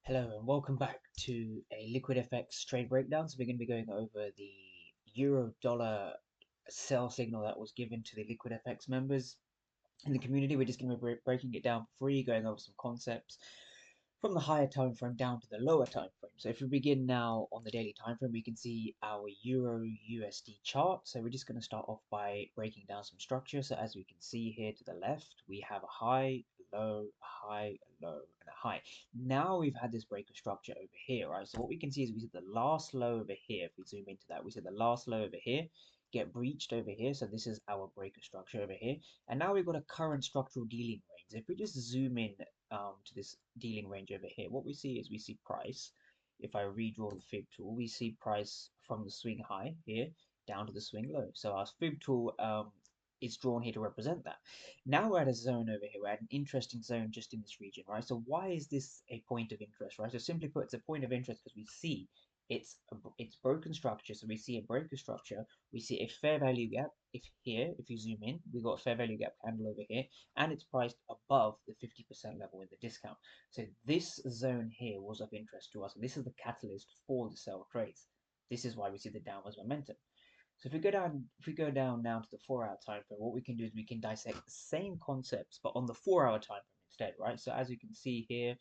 Hello and welcome back to a Liquid FX trade breakdown. So we're going to be going over the euro dollar sell signal that was given to the Liquid FX members in the community. We're just going to be breaking it down for free, going over some concepts from the higher time frame down to the lower time frame. So if we begin now on the daily time frame, we can see our Euro USD chart. So we're just going to start off by breaking down some structure. So as we can see here to the left, we have a high, low, high, low, and a high. Now we've had this breaker structure over here, right? So what we can see is we see the last low over here. If we zoom into that, we see the last low over here get breached over here. So this is our breaker structure over here. And now we've got a current structural dealing range. If we just zoom in to this dealing range over here, what we see is we see price. If I redraw the fib tool, we see price from the swing high here down to the swing low. So our fib tool is drawn here to represent that. Now we're at a zone over here. We're at an interesting zone just in this region, right? So why is this a point of interest, right? So simply put, it's a point of interest because we see it's broken structure. So we see a breaker structure. We see a fair value gap. If you zoom in, we got a fair value gap candle over here, and it's priced above the 50% level in the discount. So this zone here was of interest to us, and this is the catalyst for the sell trades. This is why we see the downwards momentum. So if we go down now to the 4-hour time frame, what we can do is we can dissect the same concepts, but on the 4-hour time frame instead, right? So as you can see here,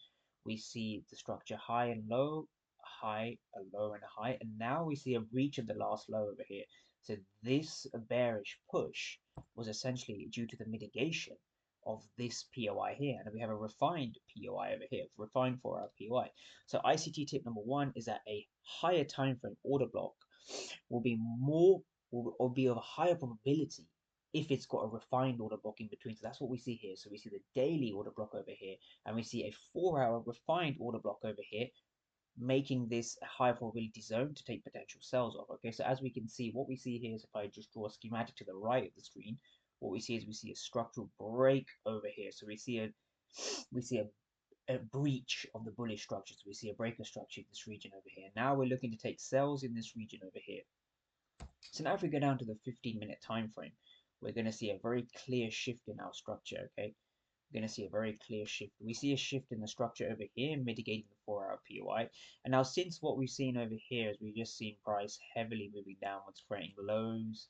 we see the structure high and low, high, a low, and a high, and now we see a breach of the last low over here. So this bearish push was essentially due to the mitigation of this POI here, and we have a refined POI over here, refined 4-hour POI. So ICT tip number 1 is that a higher time frame order block will be more or be of a higher probability if it's got a refined order block in between. So that's what we see here. So we see the daily order block over here, and we see a 4-hour refined order block over here, making this a high probability zone to take potential sells off. Okay, so as we can see, what we see here is if I just draw a schematic to the right of the screen, what we see is we see a structural break over here. So we see a breach of the bullish structure. So we see a breaker structure in this region over here. Now we're looking to take sells in this region over here. So now if we go down to the 15-minute time frame, we're going to see a very clear shift in our structure, okay? We're going to see a very clear shift. We see a shift in the structure over here, mitigating the 4-hour POI. And now since what we've seen over here is we've just seen price heavily moving downwards, creating lows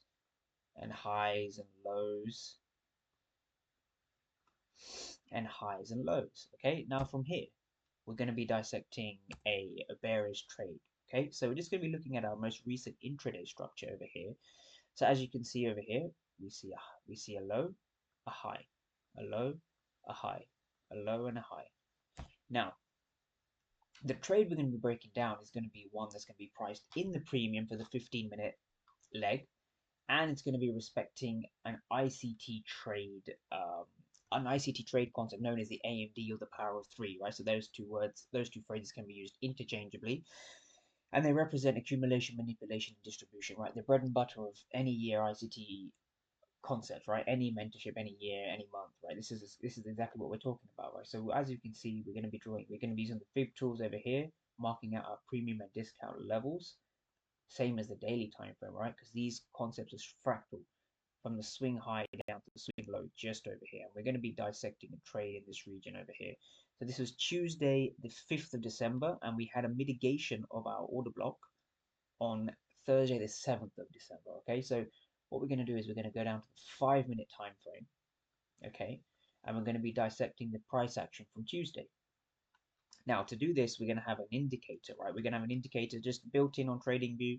and highs and lows and highs and lows, okay? Now from here, we're going to be dissecting a bearish trade, okay? So we're just going to be looking at our most recent intraday structure over here. So as you can see over here, we see a low, a high, a low, a high, a low, and a high. Now, the trade we're going to be breaking down is going to be one that's going to be priced in the premium for the 15-minute leg, and it's going to be respecting an ICT trade concept known as the AMD or the power of 3, right? So those two phrases can be used interchangeably, and they represent accumulation, manipulation, and distribution, right? The bread and butter of any year ICT concept, right? Any mentorship, any year, any month, right? This is exactly what we're talking about, right? So as you can see, we're going to be using the fib tools over here, marking out our premium and discount levels, same as the daily time frame, right? Because these concepts are fractal from the swing high down to the swing low just over here. And we're going to be dissecting a trade in this region over here. So this was Tuesday, the 5th of December, and we had a mitigation of our order block on Thursday, the 7th of December. Okay, so what we're going to do is we're going to go down to the 5-minute time frame. Okay, and we're going to be dissecting the price action from Tuesday. Now, to do this, we're going to have an indicator, right? We're going to have an indicator just built in on TradingView,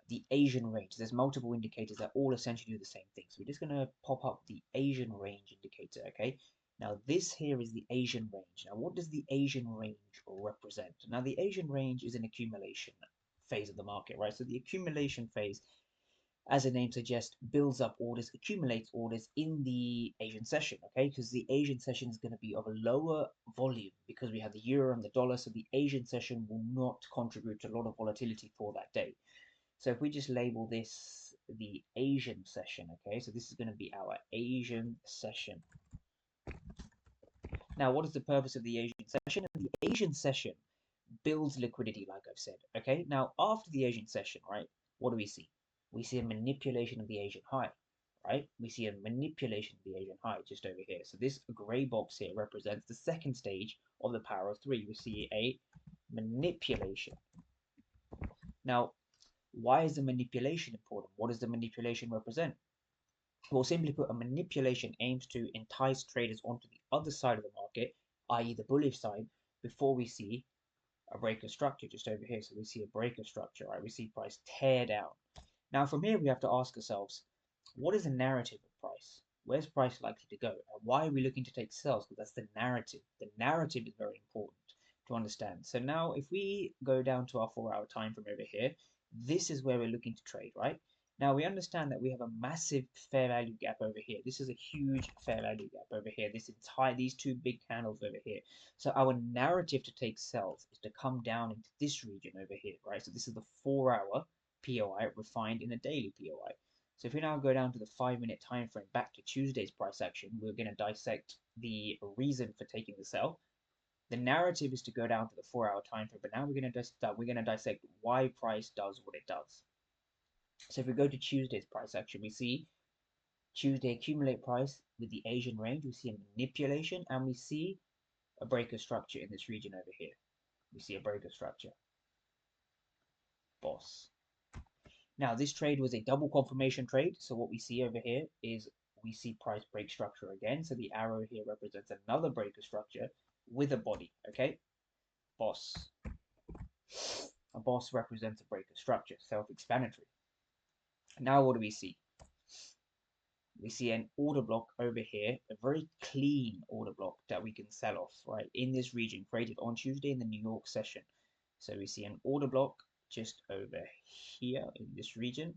the Asian range. There's multiple indicators that all essentially do the same thing. So we're just going to pop up the Asian range indicator, okay? Now, this here is the Asian range. Now, what does the Asian range represent? Now, the Asian range is an accumulation phase of the market, right? So the accumulation phase, as the name suggests, builds up orders, accumulates orders in the Asian session, okay? Because the Asian session is going to be of a lower volume because we have the euro and the dollar, so the Asian session will not contribute to a lot of volatility for that day. So if we just label this the Asian session, okay? So this is going to be our Asian session. Now, what is the purpose of the Asian session? And the Asian session builds liquidity, like I've said, okay? Now, after the Asian session, right, what do we see? We see a manipulation of the Asian high, right? We see a manipulation of the Asian high just over here. So this gray box here represents the second stage of the power of 3. We see a manipulation. Now, why is the manipulation important? What does the manipulation represent? Well, simply put, a manipulation aims to entice traders onto the other side of the market, i.e. the bullish side, before we see a breaker structure just over here. So we see a breaker structure, right? We see price tear down. Now from here, we have to ask ourselves, what is the narrative of price? Where's price likely to go? And why are we looking to take sells? Because that's the narrative. The narrative is very important to understand. So now if we go down to our 4-hour time frame over here, this is where we're looking to trade, right? Now we understand that we have a massive fair value gap over here. This is a huge fair value gap over here. These two big candles over here. So our narrative to take sells is to come down into this region over here, right? So this is the 4-hour POI refined in a daily POI. So if we now go down to the 5-minute time frame back to Tuesday's price action, we're going to dissect the reason for taking the sell. The narrative is to go down to the 4-hour time frame, but now we're going to dissect why price does what it does. So if we go to Tuesday's price action, we see Tuesday accumulate price with the Asian range. We see a manipulation and we see a breaker structure in this region over here. We see a breaker structure. Boss. Now, this trade was a double confirmation trade. So what we see over here is we see price break structure again. So the arrow here represents another breaker structure with a body, okay? Boss. A boss represents a breaker structure, self-explanatory. Now what do we see? We see an order block over here, a very clean order block that we can sell off, right? In this region, created on Tuesday in the New York session. So we see an order block just over here in this region.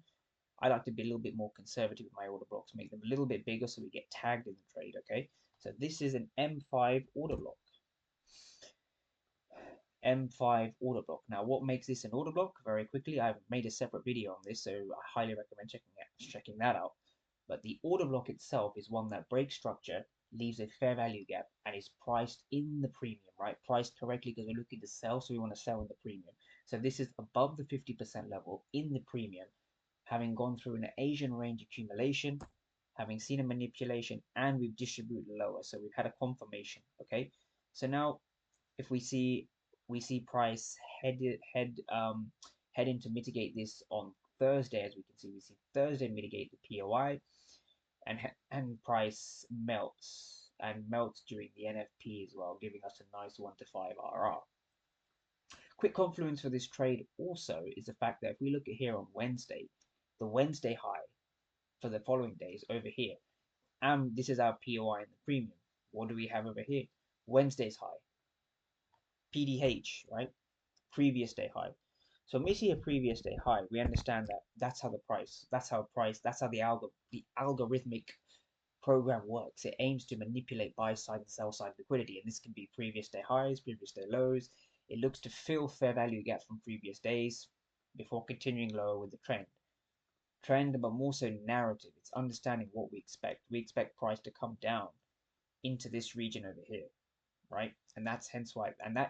I like to be a little bit more conservative with my order blocks, make them a little bit bigger so we get tagged in the trade, okay? So this is an M5 order block. M5 order block. Now, what makes this an order block? Very quickly, I've made a separate video on this, so I highly recommend checking that out. But the order block itself is one that breaks structure, leaves a fair value gap, and is priced in the premium, right? Priced correctly because we're looking to sell, so we want to sell in the premium. So this is above the 50% level in the premium, having gone through an Asian range accumulation, having seen a manipulation, and we've distributed lower. So we've had a confirmation, okay? So now if we see price heading to mitigate this on Thursday, as we can see, we see Thursday mitigate the POI, and price melts during the NFP as well, giving us a nice 1 to 5 RR. Quick confluence for this trade also is the fact that if we look at here on Wednesday, the Wednesday high for the following days over here, and this is our POI in the premium. What do we have over here? Wednesday's high, PDH, right? Previous day high. So when we see a previous day high, we understand that that's how the algorithmic program works. It aims to manipulate buy side and sell side liquidity, and this can be previous day highs, previous day lows. It looks to fill fair value gaps from previous days before continuing lower with the trend, but more so narrative. It's understanding what we expect. We expect price to come down into this region over here, right? And that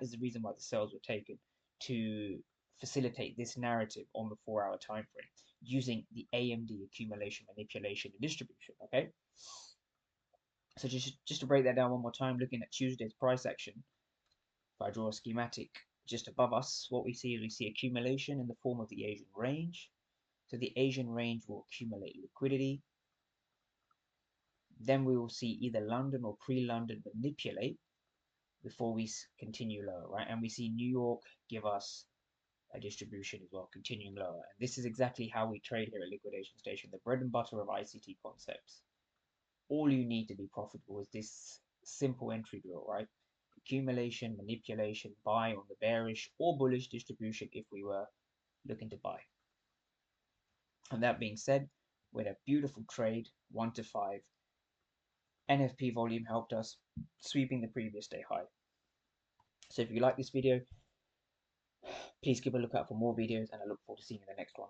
is the reason why the sales were taken, to facilitate this narrative on the 4-hour time frame using the AMD accumulation, manipulation, and distribution. Okay. So just to break that down one more time, looking at Tuesday's price action, if I draw a schematic just above us, what we see is accumulation in the form of the Asian range. So the Asian range will accumulate liquidity. Then we will see either London or pre-London manipulate before we continue lower, right? And we see New York give us a distribution as well, continuing lower. And this is exactly how we trade here at Liquidation Station, the bread and butter of ICT concepts. All you need to be profitable is this simple entry drill, right? Accumulation, manipulation, buy on the bearish or bullish distribution if we were looking to buy. And that being said, we had a beautiful trade, 1 to 5. NFP volume helped us, sweeping the previous day high. So if you like this video, please keep a lookout for more videos, and I look forward to seeing you in the next one.